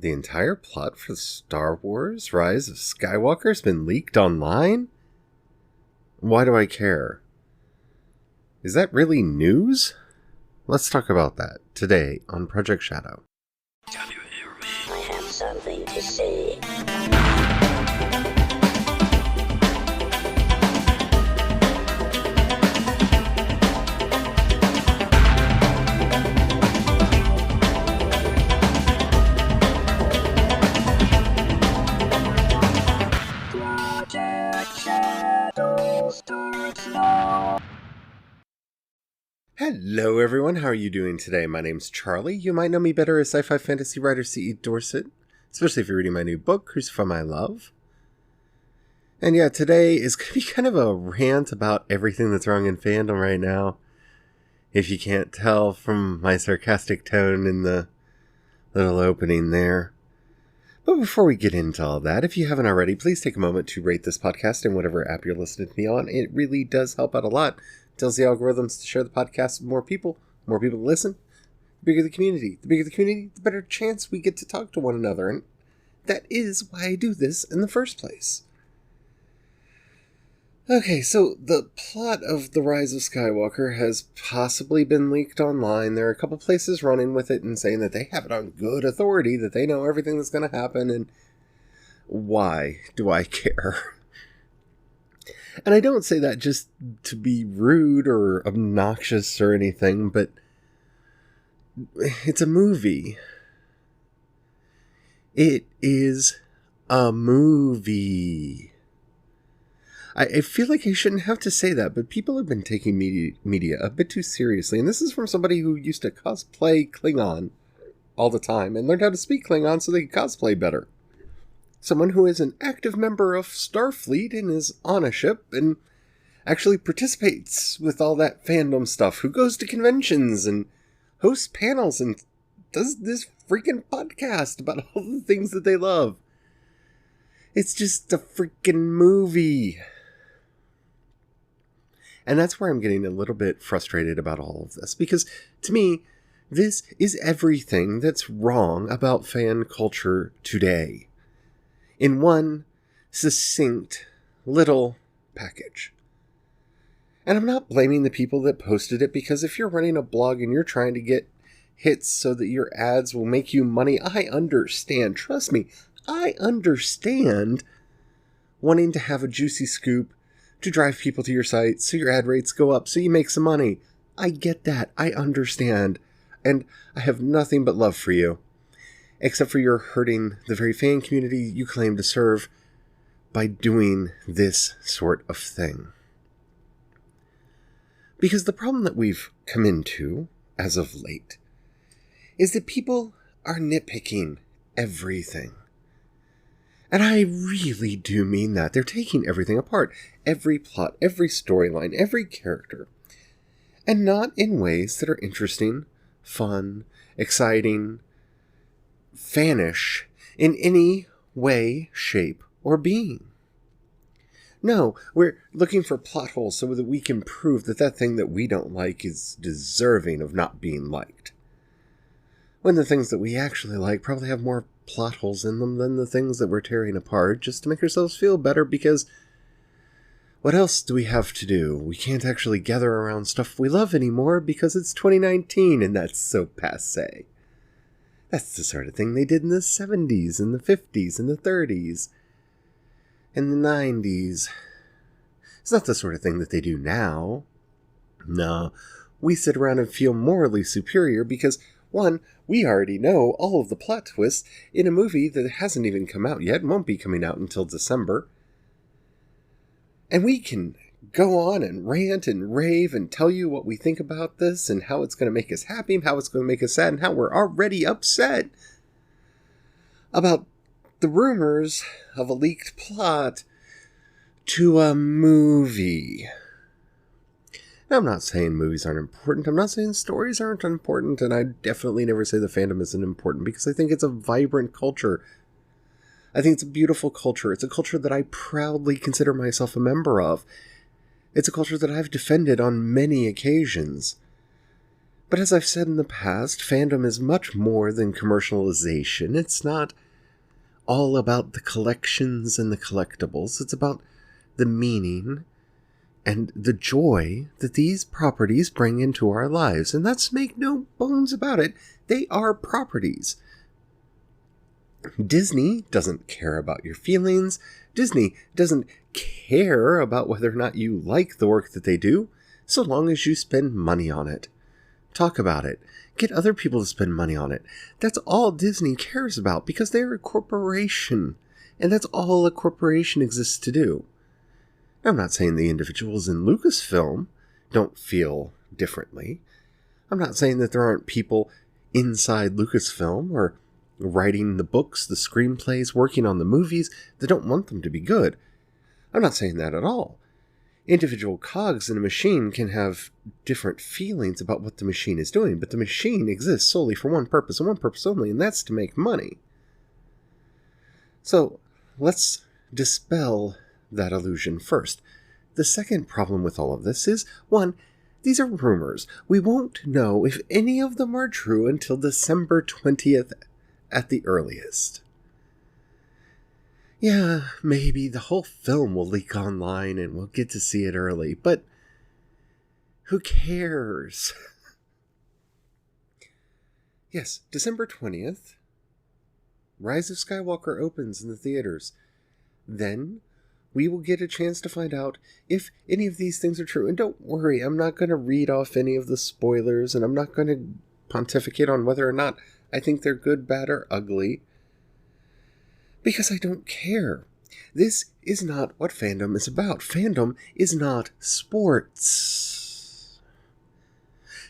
The entire plot for Star Wars Rise of Skywalker has been leaked online? Why do I care? Is that really news? Let's talk about that today on Project Shadow. Can you hear me? I have something to say. Hello everyone, how are you doing today? My name's Charlie. You might know me better as sci-fi fantasy writer C.E. Dorset, especially if you're reading my new book, Crucify My Love. And yeah, today is going to be kind of a rant about everything that's wrong in fandom right now. If you can't tell from my sarcastic tone in the little opening there. But before we get into all that, if you haven't already, please take a moment to rate this podcast in whatever app you're listening to me on. It really does help out a lot. It tells the algorithms to share the podcast with more people to listen. The bigger the community. The bigger the community, the better chance we get to talk to one another. And that is why I do this in the first place. Okay, so the plot of The Rise of Skywalker has possibly been leaked online. There are a couple places running with it and saying that they have it on good authority, that they know everything that's going to happen, and why do I care? And I don't say that just to be rude or obnoxious or anything, but it's a movie. It is a movie. I feel like I shouldn't have to say that, but people have been taking media a bit too seriously. And this is from somebody who used to cosplay Klingon all the time and learned how to speak Klingon so they could cosplay better. Someone who is an active member of Starfleet and is on a ship and actually participates with all that fandom stuff, who goes to conventions and hosts panels and does this freaking podcast about all the things that they love. It's just a freaking movie. And that's where I'm getting a little bit frustrated about all of this. Because, to me, this is everything that's wrong about fan culture today. In one succinct little package. And I'm not blaming the people that posted it, because if you're running a blog and you're trying to get hits so that your ads will make you money, I understand. Trust me, I understand wanting to have a juicy scoop to drive people to your site so your ad rates go up so you make some money. I get that. I understand. And I have nothing but love for you. Except for you're hurting the very fan community you claim to serve by doing this sort of thing. Because the problem that we've come into, as of late, is that people are nitpicking everything. And I really do mean that. They're taking everything apart. Every plot, every storyline, every character. And not in ways that are interesting, fun, exciting, fanish, in any way, shape, or being. No, we're looking for plot holes so that we can prove that that thing that we don't like is deserving of not being liked. When the things that we actually like probably have more plot holes in them than the things that we're tearing apart just to make ourselves feel better, because what else do we have to do? We can't actually gather around stuff we love anymore because it's 2019 and that's so passé. That's the sort of thing they did in the 70s and the 50s and the 30s and the 90s. It's not the sort of thing that they do now. No, we sit around and feel morally superior because, one, we already know all of the plot twists in a movie that hasn't even come out yet, won't be coming out until December. And we can go on and rant and rave and tell you what we think about this and how it's going to make us happy and how it's going to make us sad and how we're already upset about the rumors of a leaked plot to a movie. Now, I'm not saying movies aren't important. I'm not saying stories aren't important. And I definitely never say the fandom isn't important, because I think it's a vibrant culture. I think it's a beautiful culture. It's a culture that I proudly consider myself a member of. It's a culture that I've defended on many occasions. But as I've said in the past, fandom is much more than commercialization. It's not all about the collections and the collectibles. It's about the meaning and the joy that these properties bring into our lives. And let's make no bones about it. They are properties. Disney doesn't care about your feelings. Disney doesn't care about whether or not you like the work that they do, so long as you spend money on it. Talk about it. Get other people to spend money on it. That's all Disney cares about, because they're a corporation, and that's all a corporation exists to do. I'm not saying the individuals in Lucasfilm don't feel differently. I'm not saying that there aren't people inside Lucasfilm or writing the books, the screenplays, working on the movies that don't want them to be good. I'm not saying that at all. Individual cogs in a machine can have different feelings about what the machine is doing, but the machine exists solely for one purpose and one purpose only, and that's to make money. So let's dispel that illusion first. The second problem with all of this is, one, these are rumors. We won't know if any of them are true until December 20th at the earliest. Yeah, maybe the whole film will leak online and we'll get to see it early, but who cares? Yes, December 20th, Rise of Skywalker opens in the theaters. Then we will get a chance to find out if any of these things are true. And don't worry, I'm not going to read off any of the spoilers, and I'm not going to pontificate on whether or not I think they're good, bad, or ugly, because I don't care. This is not what fandom is about. Fandom is not sports.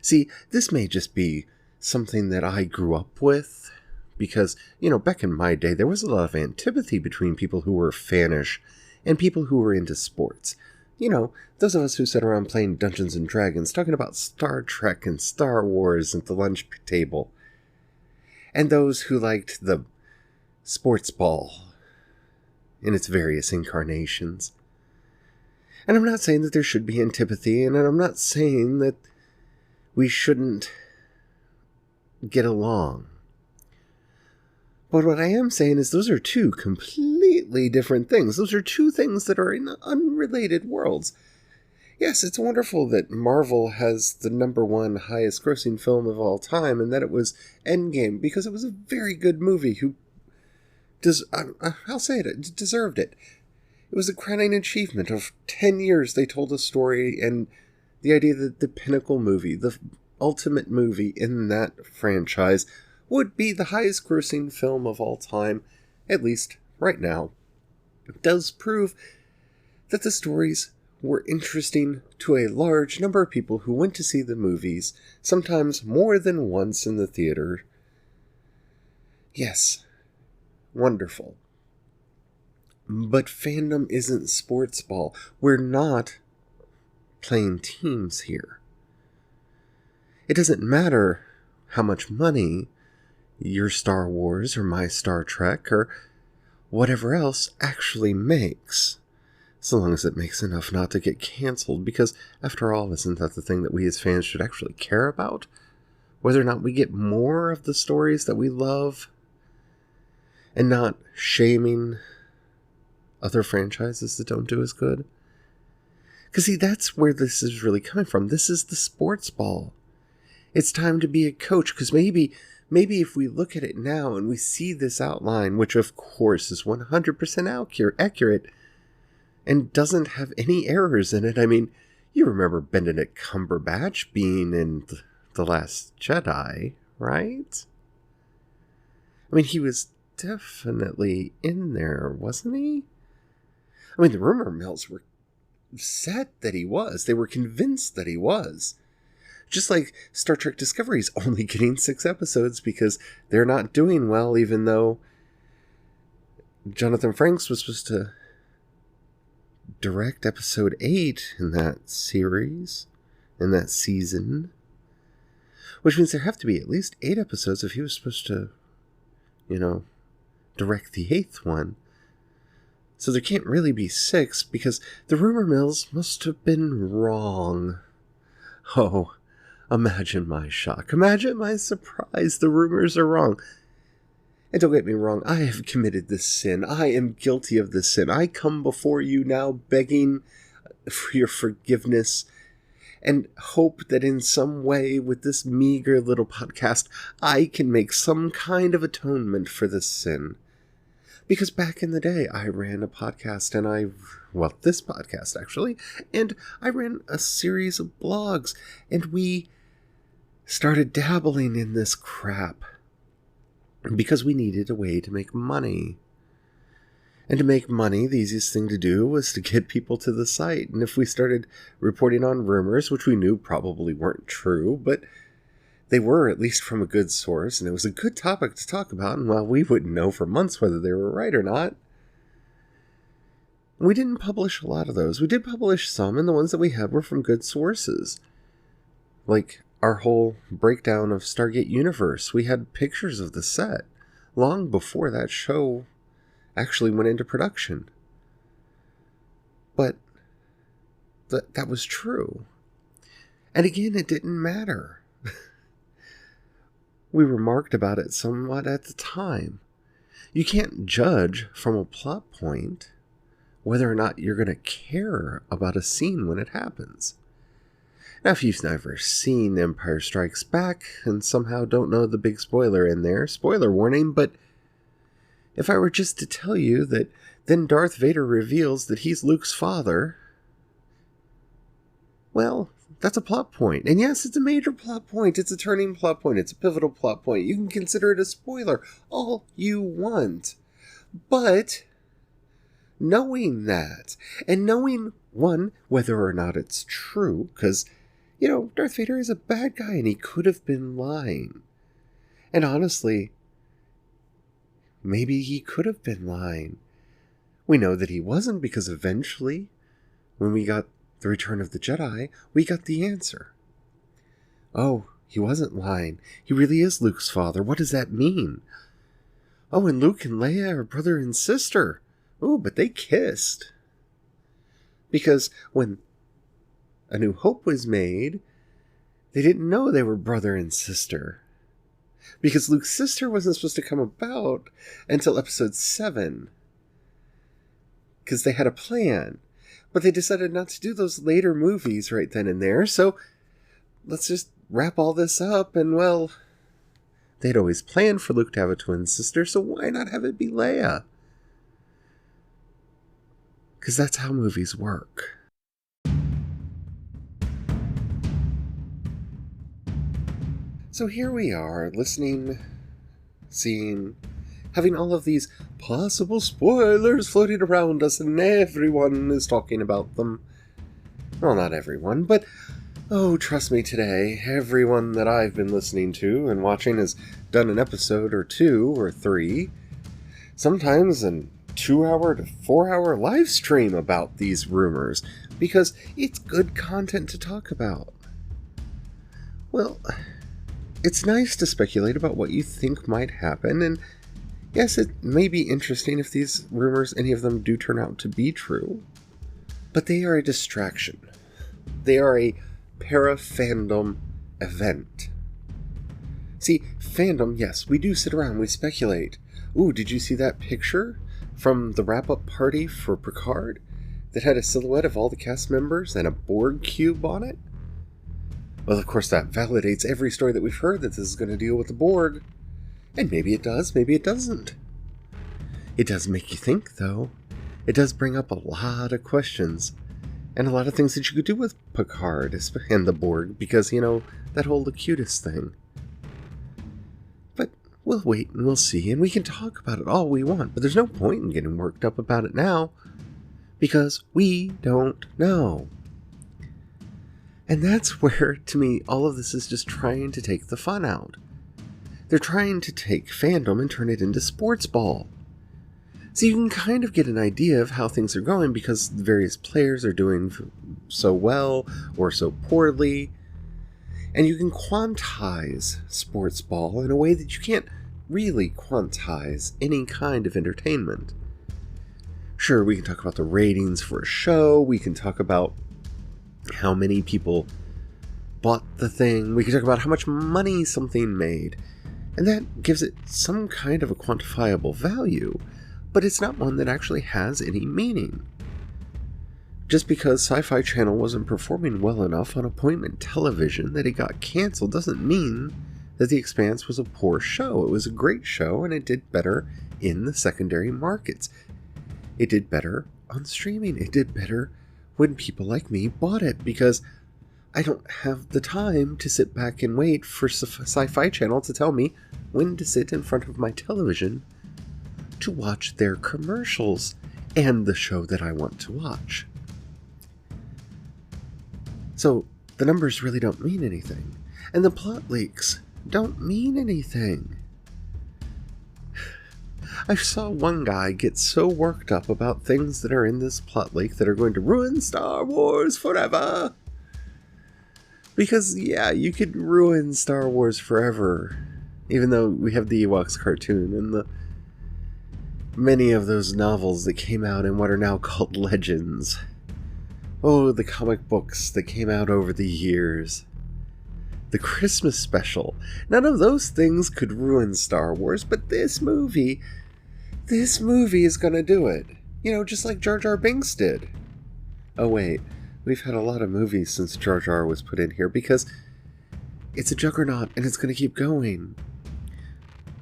See, this may just be something that I grew up with, because, back in my day, there was a lot of antipathy between people who were fanish and people who were into sports. Those of us who sat around playing Dungeons and Dragons, talking about Star Trek and Star Wars at the lunch table. And those who liked the sports ball in its various incarnations. And I'm not saying that there should be antipathy, and I'm not saying that we shouldn't get along. But what I am saying is those are two completely different things. Those are two things that are in unrelated worlds. Yes, it's wonderful that Marvel has the #1 highest grossing film of all time, and that it was Endgame, because it was a very good movie I'll say it deserved it. It was a crowning achievement of 10 years. They told a story, and the idea that the pinnacle movie, the ultimate movie in that franchise, would be the highest grossing film of all time, at least right now, does prove that the stories were interesting to a large number of people who went to see the movies, sometimes more than once in the theater. Yes, wonderful. But fandom isn't sports ball. We're not playing teams here. It doesn't matter how much money your Star Wars or my Star Trek or whatever else actually makes, so long as it makes enough not to get canceled, because after all, isn't that the thing that we as fans should actually care about? Whether or not we get more of the stories that we love, and not shaming other franchises that don't do as good. Because see, that's where this is really coming from. This is the sports ball. It's time to be a coach, because maybe if we look at it now and we see this outline, which of course is 100% accurate and doesn't have any errors in it. I mean, you remember Benedict Cumberbatch being in The Last Jedi, right? I mean, he was definitely in there, wasn't he? I mean, the rumor mills were set that he was. They were convinced that he was. Just like Star Trek Discovery's only getting 6 episodes because they're not doing well, even though Jonathan Frakes was supposed to direct episode 8 in that series, in that season. Which means there have to be at least 8 episodes if he was supposed to, direct the 8th one. So there can't really be 6, because the rumor mills must have been wrong. Oh, Imagine my shock. Imagine my surprise. The rumors are wrong. And don't get me wrong, I have committed this sin. I am guilty of this sin. I come before you now begging for your forgiveness and hope that in some way with this meager little podcast, I can make some kind of atonement for this sin. Because back in the day, I ran a podcast this podcast actually, and I ran a series of blogs, and we started dabbling in this crap because we needed a way to make money. And to make money, the easiest thing to do was to get people to the site. And if we started reporting on rumors, which we knew probably weren't true, but they were at least from a good source, and it was a good topic to talk about, and while we wouldn't know for months whether they were right or not, we didn't publish a lot of those. We did publish some, and the ones that we had were from good sources. Like our whole breakdown of Stargate Universe. We had pictures of the set long before that show actually went into production. But that was true. And again, it didn't matter. We remarked about it somewhat at the time. You can't judge from a plot point whether or not you're going to care about a scene when it happens. Now, if you've never seen Empire Strikes Back and somehow don't know the big spoiler in there, spoiler warning, but if I were just to tell you that then Darth Vader reveals that he's Luke's father, well, that's a plot point. And yes, it's a major plot point. It's a turning plot point. It's a pivotal plot point. You can consider it a spoiler all you want. But knowing that, and knowing, one, whether or not it's true, because, Darth Vader is a bad guy and he could have been lying. And honestly, maybe he could have been lying. We know that he wasn't because eventually, when we got the Return of the Jedi, we got the answer. Oh, he wasn't lying. He really is Luke's father. What does that mean? Oh, and Luke and Leia are brother and sister. Oh, but they kissed. Because when A New Hope was made, they didn't know they were brother and sister. Because Luke's sister wasn't supposed to come about until episode 7. Because they had a plan. But they decided not to do those later movies right then and there, so let's just wrap all this up, and well, they'd always planned for Luke to have a twin sister, so why not have it be Leia? Because that's how movies work. So here we are, listening, seeing, having all of these possible spoilers floating around us, and everyone is talking about them. Well, not everyone, but, oh, trust me today, everyone that I've been listening to and watching has done an episode or 2 or 3, sometimes a 2-hour to 4-hour live stream about these rumors, because it's good content to talk about. Well, it's nice to speculate about what you think might happen, and yes, it may be interesting if these rumors, any of them, do turn out to be true. But they are a distraction. They are a para-fandom event. See, fandom, yes, we do sit around, we speculate. Ooh, did you see that picture from the wrap-up party for Picard that had a silhouette of all the cast members and a Borg cube on it? Well, of course, that validates every story that we've heard that this is going to deal with the Borg. And maybe it does, maybe it doesn't. It does make you think, though. It does bring up a lot of questions. And a lot of things that you could do with Picard and the Borg, because, that whole Locutus thing. But we'll wait and we'll see, and we can talk about it all we want, but there's no point in getting worked up about it now, because we don't know. And that's where, to me, all of this is just trying to take the fun out. They're trying to take fandom and turn it into sports ball. So you can kind of get an idea of how things are going because the various players are doing so well or so poorly. And you can quantize sports ball in a way that you can't really quantize any kind of entertainment. Sure, we can talk about the ratings for a show, we can talk about how many people bought the thing. We can talk about how much money something made. And that gives it some kind of a quantifiable value, but it's not one that actually has any meaning. Just because Sci-Fi Channel wasn't performing well enough on appointment television that it got canceled doesn't mean that The Expanse was a poor show. It was a great show, and it did better in the secondary markets. It did better on streaming. It did better when people like me bought it, because I don't have the time to sit back and wait for Sci-Fi Channel to tell me when to sit in front of my television to watch their commercials and the show that I want to watch. So the numbers really don't mean anything, and the plot leaks don't mean anything. I saw one guy get so worked up about things that are in this plot leak that are going to ruin Star Wars forever. Because, yeah, you could ruin Star Wars forever, even though we have the Ewoks cartoon and the many of those novels that came out in what are now called legends. Oh, the comic books that came out over the years. The Christmas special. None of those things could ruin Star Wars, but this movie is gonna do it. You know, just like Jar Jar Binks did. Oh wait, we've had a lot of movies since Jar Jar was put in here, because it's a juggernaut and it's gonna keep going.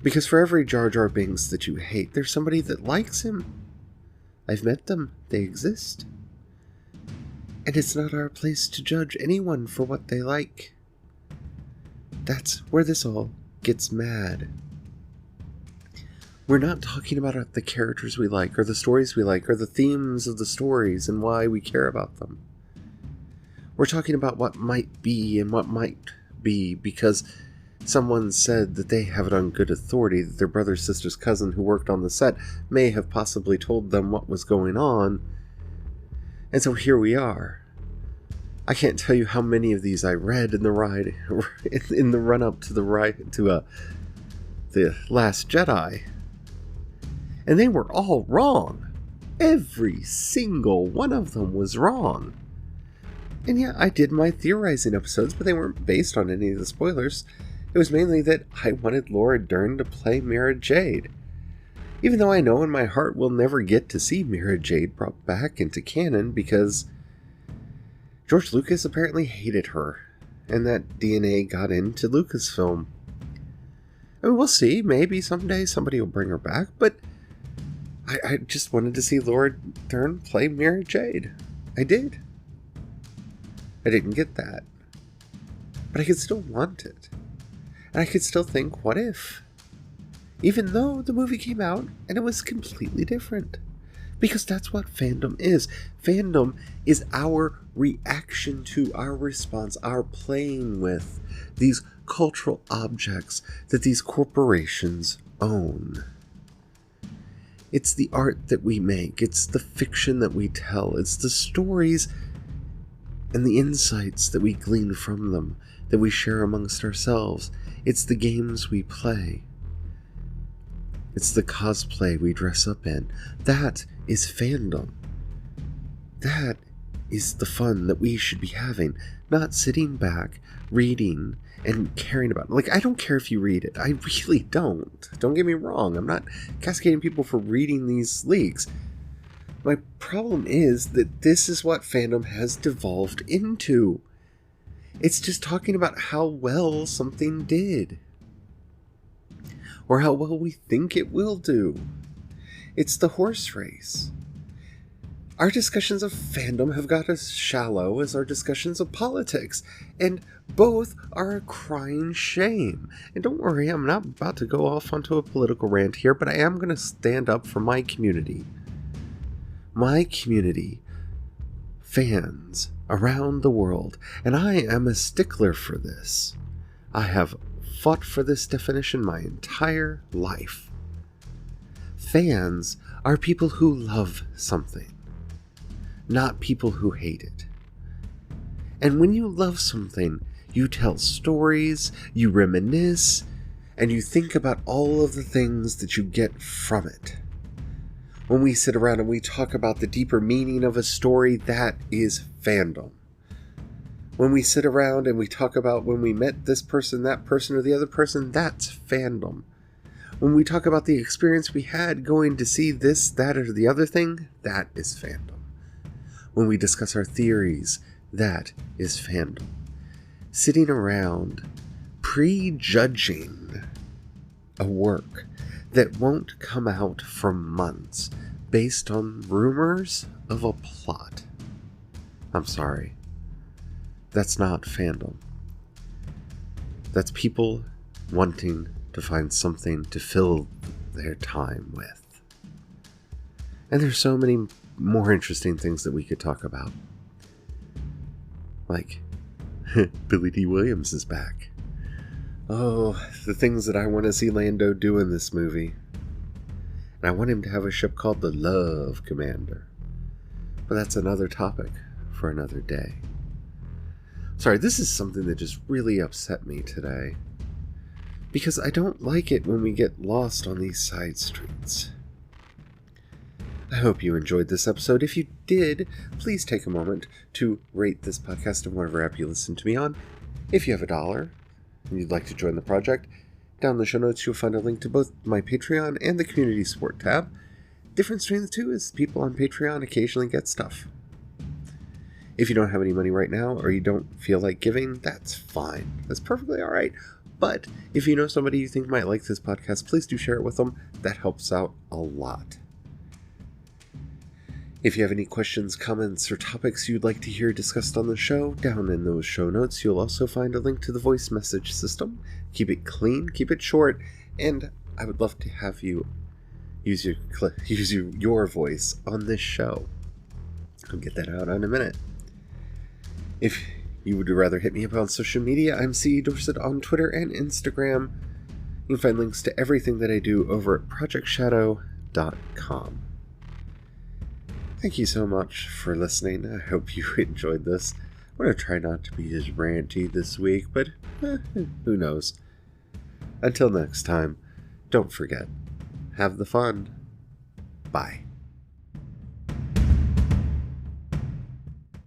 Because for every Jar Jar Binks that you hate, there's somebody that likes him. I've met them. They exist. And it's not our place to judge anyone for what they like. That's where this all gets mad. We're not talking about the characters we like, or the stories we like, or the themes of the stories and why we care about them. We're talking about what might be and what might be because someone said that they have it on good authority that their brother, sister's cousin who worked on the set may have possibly told them what was going on. And so here we are. I can't tell you how many of these I read in the run-up to the Last Jedi. And they were all wrong. Every single one of them was wrong. And yeah, I did my theorizing episodes, but they weren't based on any of the spoilers. It was mainly that I wanted Laura Dern to play Mara Jade. Even though I know in my heart we'll never get to see Mara Jade brought back into canon because George Lucas apparently hated her, and that DNA got into Lucasfilm. I mean, we'll see. Maybe someday somebody will bring her back, but I just wanted to see Laura Dern play Mara Jade. I did. I didn't get that. But I could still want it. And I could still think, what if? Even though the movie came out and it was completely different. Because that's what fandom is. Fandom is our reaction to, our response, our playing with these cultural objects that these corporations own. It's the art that we make. It's the fiction that we tell. It's the stories and the insights that we glean from them, that we share amongst ourselves. It's the games we play. It's the cosplay we dress up in. That is fandom. That is the fun that we should be having, not sitting back, reading, and caring about it. Like, I don't care if you read it. I really don't. Don't get me wrong. I'm not cascading people for reading these leaks. My problem is that this is what fandom has devolved into. It's just talking about how well something did. Or how well we think it will do. It's the horse race. Our discussions of fandom have got as shallow as our discussions of politics, and both are a crying shame. And don't worry, I'm not about to go off onto a political rant here, but I am going to stand up for my community. My community, fans around the world, and I am a stickler for this. I have fought for this definition my entire life. Fans are people who love something, not people who hate it. And when you love something, you tell stories, you reminisce, and you think about all of the things that you get from it. When we sit around and we talk about the deeper meaning of a story, that is fandom. When we sit around and we talk about when we met this person, that person, or the other person, that's fandom. When we talk about the experience we had going to see this, that, or the other thing, that is fandom. When we discuss our theories, that is fandom. Sitting around prejudging a work that won't come out for months based on rumors of a plot. I'm sorry. That's not fandom. That's people wanting to find something to fill their time with. And there's so many more interesting things that we could talk about. Like, Billy D. Williams is back. Oh, the things that I want to see Lando do in this movie. And I want him to have a ship called the Love Commander. But that's another topic for another day. Sorry, this is something that just really upset me today. Because I don't like it when we get lost on these side streets. I hope you enjoyed this episode. If you did, please take a moment to rate this podcast in whatever app you listen to me on. If you have $1 and you'd like to join the project, down in the show notes you'll find a link to both my Patreon and the community support tab. Difference between the two is people on Patreon occasionally get stuff. If you don't have any money right now or you don't feel like giving, that's fine. That's perfectly alright. But if you know somebody you think might like this podcast, please do share it with them. That helps out a lot. If you have any questions, comments, or topics you'd like to hear discussed on the show, down in those show notes you'll also find a link to the voice message system. Keep it clean, keep it short, and I would love to have you use your voice on this show. I'll get that out in a minute. If you would rather hit me up on social media, I'm C. Dorset on Twitter and Instagram. You can find links to everything that I do over at projectshadow.com. Thank you so much for listening. I hope you enjoyed this. I'm going to try not to be as ranty this week, but who knows. Until next time, don't forget, have the fun. Bye.